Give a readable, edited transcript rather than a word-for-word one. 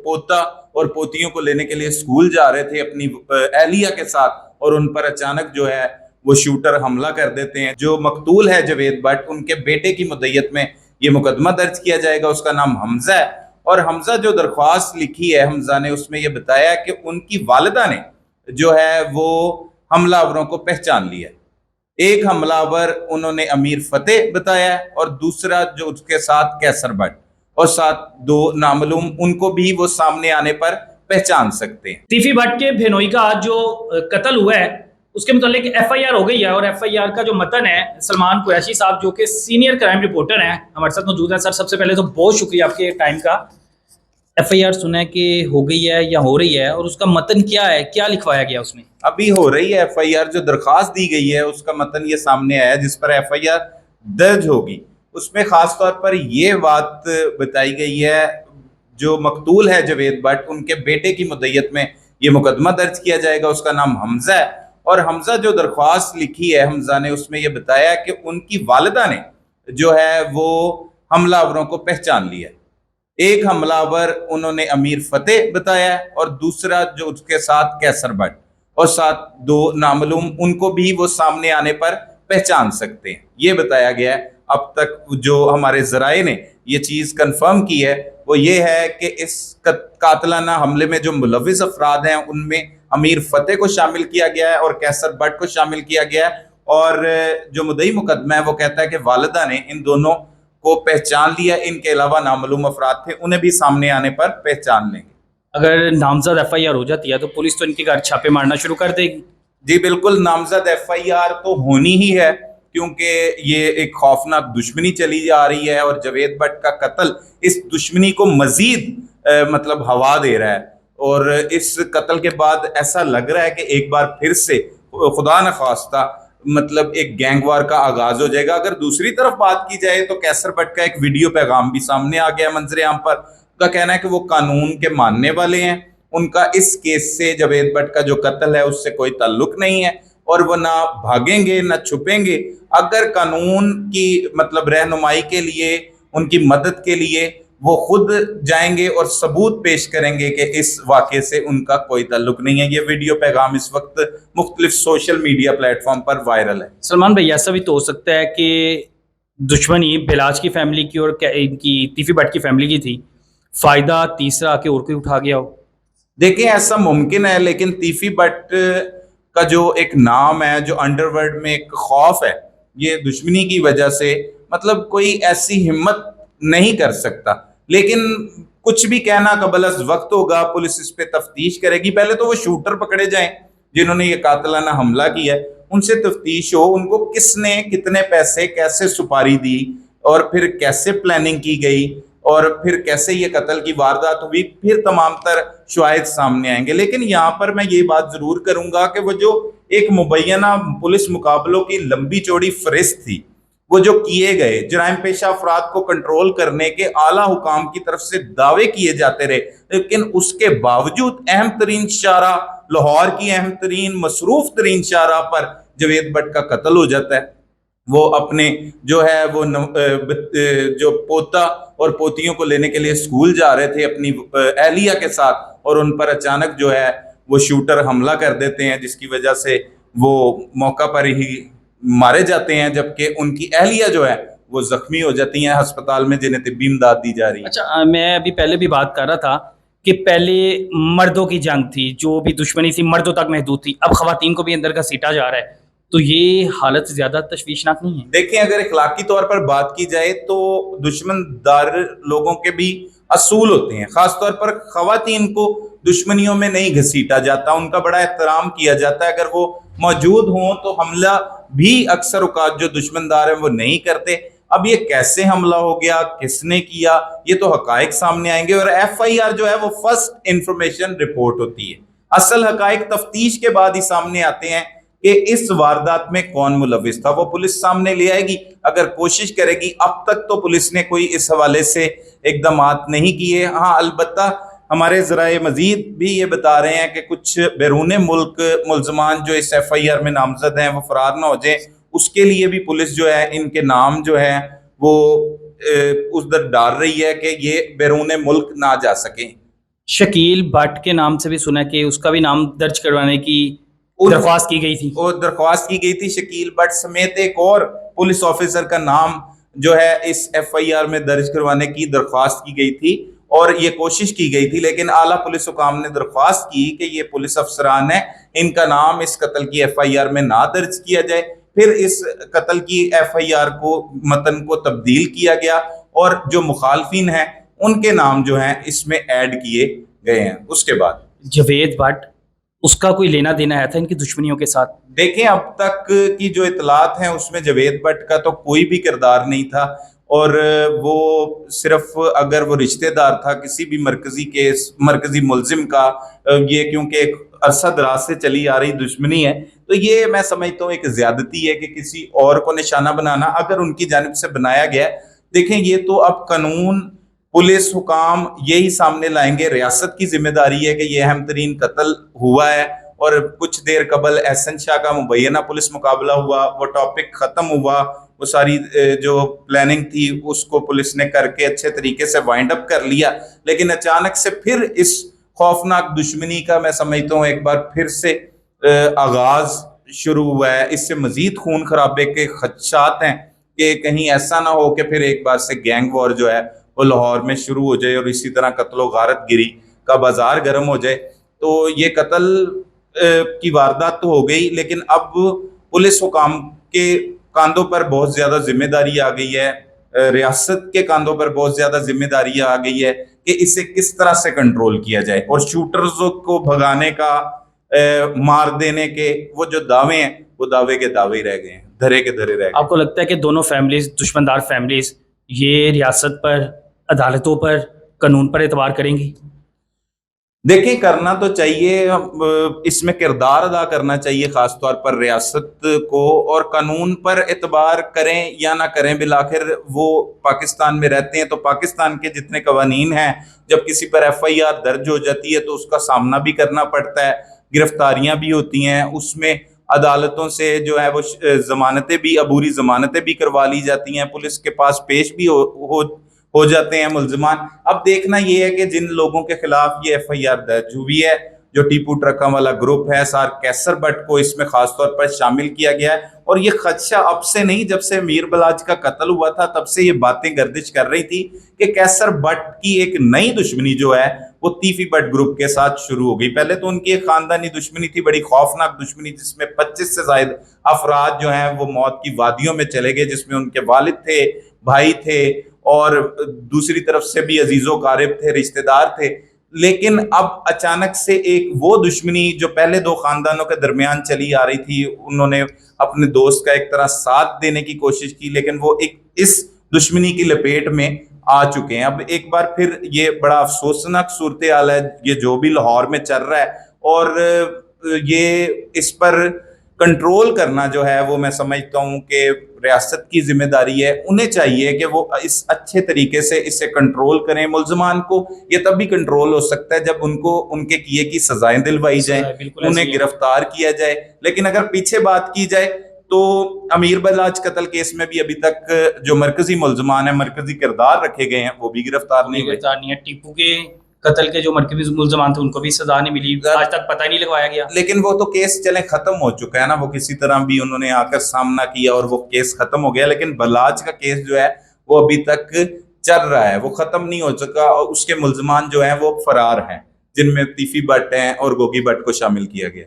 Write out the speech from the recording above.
पोता और पोतियों को लेने के लिए स्कूल जा रहे थे अपनी एहलिया के साथ, और उन पर अचानक जो है वो शूटर हमला कर देते हैं। जो मकतूल है जावेद भट्ट, उनके बेटे की मुद्दत में ये मुकदमा दर्ज किया जाएगा। उसका नाम हमजा है, और हमजा जो दरख्वास्त लिखी है हमजा ने, उसमें यह बताया कि उनकी वालिदा ने जो है वो हमलावरों को पहचान लिया। एक हमलावर उन्होंने अमीर फतेह बताया और दूसरा जो उसके साथ कैसर भट्ट, और साथ दो नामालूम, उनको भी वो सामने आने पर पहचान सकते हैं। तीफी भट्ट के भेनोई का आज जो कत्ल हुआ है उसके मुतालिक एफआईआर हो गई है, और एफआईआर का जो मतन है सलमान कुरैशी साहब जो कि सीनियर क्राइम रिपोर्टर हैं हमारे साथ मौजूद है। सर, सबसे पहले तो बहुत शुक्रिया आपके टाइम का। एफआईआर सुना है कि हो गई है या हो रही है, और उसका मतन क्या है, क्या लिखवाया गया उसमें? अभी हो रही है एफआईआर। जो दरखास्त दी गई है उसका मतन ये सामने आया जिस पर एफआईआर दर्ज होगी। उसमें खास तौर पर यह बात बताई गई है, जो मकतूल है जावेद भट्ट, उनके बेटे की मुद्दत में ये मुकदमा दर्ज किया जाएगा। उसका नाम हमजा है, और हमजा जो दरख्वास्त लिखी है हमजा ने, उसमें यह बताया कि उनकी वालिदा ने जो है वो हमलावरों को पहचान लिया। एक हमलावर उन्होंने अमीर फतेह बताया और दूसरा जो उसके साथ कैसर भट्ट, और साथ दो नामालूम, उनको भी वो सामने आने पर पहचान सकते हैं, ये बताया गया है। अब तक जो हमारे जराए ने ये चीज़ कंफर्म की है वो ये है कि इस कातलाना हमले में जो मुलविस अफराद हैं उनमें अमीर फतेह को शामिल किया गया है और कैसर भट्ट को शामिल किया गया है। और जो मुद्दई मुकदमा है वो कहता है कि वालिदा ने इन दोनों को पहचान लिया। इनके अलावा नामालूम अफराद थे, उन्हें भी सामने आने पर पहचान लेंगे। अगर नामजद एफआईआर हो जाती है तो पुलिस तो इनके घर छापे मारना शुरू कर देगी? जी बिल्कुल, नामजद एफआईआर तो होनी ही है, क्योंकि ये एक खौफनाक दुश्मनी चली जा रही है और जावेद भट्ट का कत्ल इस दुश्मनी को मजीद मतलब हवा दे रहा है। और इस कत्ल के बाद ऐसा लग रहा है कि एक बार फिर से खुदा न खास्ता मतलब एक गैंगवार का आगाज हो जाएगा। अगर दूसरी तरफ बात की जाए तो कैसर भट्ट का एक वीडियो पैगाम भी सामने आ गया मंजरे आम पर। उनका कहना है कि वो कानून के मानने वाले हैं, उनका इस केस से, जावेद भट्ट का जो कत्ल है उससे कोई ताल्लुक नहीं है, और वो ना भागेंगे ना छुपेंगे। अगर कानून की मतलब रहनुमाई के लिए, उनकी मदद के लिए वो खुद जाएंगे और सबूत पेश करेंगे कि इस वाक़े से उनका कोई ताल्लुक नहीं है। ये वीडियो पैगाम इस वक्त मुख्तलिफ सोशल मीडिया प्लेटफॉर्म पर वायरल है। सलमान भाई, ऐसा भी तो हो सकता है कि दुश्मनी बिलाज की फैमिली की और इनकी तीफी भट्ट की फैमिली की थी, फ़ायदा तीसरा आके और कोई उठा गया हो? देखिए, ऐसा मुमकिन है, लेकिन तीफी भट्ट का जो एक नाम है, जो अंडरवर्ल्ड में एक खौफ है, ये दुश्मनी की वजह से मतलब कोई ऐसी हिम्मत नहीं कर सकता। लेकिन कुछ भी कहना कबल अज़ वक्त होगा, पुलिस इस पे तफ्तीश करेगी। पहले तो वो शूटर पकड़े जाएं जिन्होंने ये कातलाना हमला किया है, उनसे तफ्तीश हो, उनको किसने कितने पैसे कैसे सुपारी दी, और फिर कैसे प्लानिंग की गई, और फिर कैसे ये कत्ल की वारदात हुई, फिर तमाम तर शवाहिद सामने आएंगे। लेकिन यहाँ पर मैं ये बात जरूर करूंगा कि वो जो एक मुबैना पुलिस मुकाबलों की लंबी चौड़ी फहरिस्त थी, वो जो किए गए जराइम पेशा अफराद को कंट्रोल करने के आला हुकाम की तरफ से दावे किए जाते रहे, लेकिन उसके बावजूद अहम तरीन शारा, लाहौर की अहम तरीन मसरूफ तरीन शारा पर जावेद भट्ट का कत्ल हो जाता है। वो अपने जो है वो जो पोता और पोतियों को लेने के लिए स्कूल जा रहे थे अपनी एहलिया के साथ, और उन पर अचानक जो है वो शूटर हमला कर देते हैं, जिसकी वजह से वो मौका पर ही मारे जाते हैं, जबकि उनकी एहलिया जो है वो जख्मी हो जाती हैं अस्पताल में, जिन्हें तिब्बी इमदाद दी जा रही है। अच्छा, मैं अभी पहले भी बात कर रहा था कि पहले मर्दों की जंग थी, जो भी दुश्मनी थी मर्दों तक महदूद थी, अब खवातीन को भी अंदर का सीटा जा रहा है, तो ये हालत ज्यादा तशवीशनाक नहीं है? देखिए, अगर इखलाकी तौर पर बात की जाए तो दुश्मनदार लोगों के भी असूल होते हैं। खासतौर पर खवातीन को दुश्मनियों में नहीं घसीटा जाता, उनका बड़ा एहतराम किया जाता है। अगर वो मौजूद हों तो हमला भी अक्सर औकात जो दुश्मनदार हैं वो नहीं करते। अब ये कैसे हमला हो गया, किसने किया, ये तो हकायक सामने आएंगे, और एफआईआर जो है वो फर्स्ट इंफॉर्मेशन रिपोर्ट होती है। असल हकायक तफ्तीश के बाद ही सामने आते हैं कि इस वारदात में कौन मुलविस था, वो पुलिस सामने ले आएगी, अगर कोशिश करेगी। अब तक तो पुलिस ने कोई इस हवाले से इकदामात नहीं किए। हाँ, अलबत्ता हमारे ज़राए मजीद भी ये बता रहे हैं कि कुछ बैरून मुल्क मुल्ज़मान जो इस एफआईआर में नामजद हैं वो फरार ना हो जाए, उसके लिए भी पुलिस जो है इनके नाम जो है वो उधर डाल रही है कि ये बैरून मुल्क ना जा सकें। शकील भट्ट के नाम से भी सुना है कि उसका भी नाम दर्ज करवाने की दरख्वास्त की गई थी। और दरख्वास्त की गई थी। शकील भट्ट समेत एक और पुलिस ऑफिसर का नाम जो है इस एफआईआर में दर्ज करवाने की दरख्वास्त की गई थी और ये कोशिश की गई थी, लेकिन आला पुलिस हुकाम ने दरख्वास्त की कि ये पुलिस अफसरान है, इनका नाम इस कत्ल की एफआईआर में ना दर्ज किया जाए। फिर इस कत्ल की एफआईआर को मतन को तब्दील किया गया और जो मुखालफिन हैं उनके नाम जो हैं इसमें ऐड किए गए हैं। उसके बाद जवेद भट्ट, उसका कोई लेना देना है था इनकी दुश्मनियों के साथ? देखें, अब तक की जो इतलात हैं उसमें जवेद भट्ट का तो कोई भी किरदार नहीं था और वो सिर्फ अगर वो रिश्तेदार था किसी भी मरकजी मुलजिम का, ये क्योंकि एक अरसा दराज से चली आ रही दुश्मनी है, तो ये मैं समझता हूँ एक ज्यादती है कि किसी और को निशाना बनाना अगर उनकी जानिब से बनाया गया। देखें, ये तो अब कानून पुलिस हुकाम यही सामने लाएंगे। रियासत की जिम्मेदारी है कि ये अहम तरीन कत्ल हुआ है और कुछ देर कबल एहसन शाह का मुबैना पुलिस मुकाबला हुआ, वो टॉपिक खत्म हुआ, वो सारी जो प्लानिंग थी उसको पुलिस ने करके अच्छे तरीके से वाइंड अप कर लिया, लेकिन अचानक से फिर इस खौफनाक दुश्मनी का मैं समझता हूँ एक बार फिर से आगाज शुरू हुआ है। इससे मजीद खून खराबे के खदशात हैं कि कहीं ऐसा ना हो कि फिर एक बार से गैंग वॉर जो है वो लाहौर में शुरू हो जाए और इसी तरह कत्लो गारत गिरी का बाजार गर्म हो जाए। तो ये कत्ल की वारदात तो हो गई, लेकिन अब पुलिस हुकाम के कांधों पर बहुत ज्यादा जिम्मेदारी आ गई है, रियासत के कांधों पर बहुत ज्यादा जिम्मेदारी आ गई है कि इसे किस तरह से कंट्रोल किया जाए और शूटर्स को भगाने का, मार देने के वो जो दावे हैं वो दावे के दावे ही रह गए हैं, धरे के धरे रह गए। आपको लगता है कि दोनों फैमिलीज, दुश्मनदार फैमिलीज, ये रियासत पर, अदालतों पर, कानून पर एतबार करेंगी? देखिए, करना तो चाहिए, इसमें किरदार अदा करना चाहिए खास तौर पर रियासत को, और कानून पर एतबार करें या ना करें, बिलाखिर वो पाकिस्तान में रहते हैं तो पाकिस्तान के जितने कवानीन हैं, जब किसी पर एफआईआर दर्ज हो जाती है तो उसका सामना भी करना पड़ता है, गिरफ्तारियां भी होती हैं, उसमें अदालतों से जो है वो जमानतें भी, अबूरी जमानतें भी करवा ली जाती हैं, पुलिस के पास पेश भी हो जाते हैं मुल्जिमान। अब देखना यह है कि जिन लोगों के खिलाफ ये एफआईआर दर्ज हुई है, जो टीपू ट्रकों वाला ग्रुप है, सार कैसर भट्ट को इसमें खास तौर पर शामिल किया गया है, और ये खदशा अब से नहीं, जब से मीर बलाज का कत्ल हुआ था तब से ये बातें गर्दिश कर रही थी कि कैसर भट्ट की एक नई दुश्मनी जो है वो तीफी भट्ट ग्रुप के साथ शुरू हो गई। पहले तो उनकी एक खानदानी दुश्मनी थी, बड़ी खौफनाक दुश्मनी, जिसमें 25 से ज्यादा अफराद जो हैं वो मौत की वादियों में चले गए, जिसमें उनके वालिद थे, भाई थे और दूसरी तरफ से भी अजीजो कारिब थे, रिश्तेदार थे। लेकिन अब अचानक से एक वो दुश्मनी जो पहले दो खानदानों के दरमियान चली आ रही थी, उन्होंने अपने दोस्त का एक तरह साथ देने की कोशिश की, लेकिन वो एक इस दुश्मनी की लपेट में आ चुके हैं। अब एक बार फिर ये बड़ा अफसोसनाक सूरत हाल है ये जो भी लाहौर में चल रहा है, और ये इस पर कंट्रोल करना जो है वो मैं समझता हूँ कि रियासत की जिम्मेदारी है। उन्हें चाहिए कि वो इस अच्छे तरीके से इसे कंट्रोल करें। मुल्जिमान को ये तब भी कंट्रोल हो सकता है जब उनको उनके किए की सजाएं दिलवाई जाए, उन्हें गिरफ्तार किया जाए। लेकिन अगर पीछे बात की जाए तो अमीर बलाज कत्ल केस में भी अभी तक जो मरकजी मुल्जिमान है, मरकजी किरदार रखे गए हैं, वो भी गिरफ्तार नहीं हुए। टीपू के कत्ल के जो मरकजी मुल्जिमान थे उनको भी सजा नहीं मिली, आज तक पता ही नहीं लगवाया गया। लेकिन वो तो केस चले खत्म हो चुका है ना, वो किसी तरह भी उन्होंने आकर सामना किया और वो केस खत्म हो गया। लेकिन बलाज का केस जो है वो अभी तक चल रहा है, वो खत्म नहीं हो चुका, और उसके मुल्जिमान जो है वो फरार हैं, जिनमें तीफी भट्ट हैं और गोगी भट्ट को शामिल किया गया।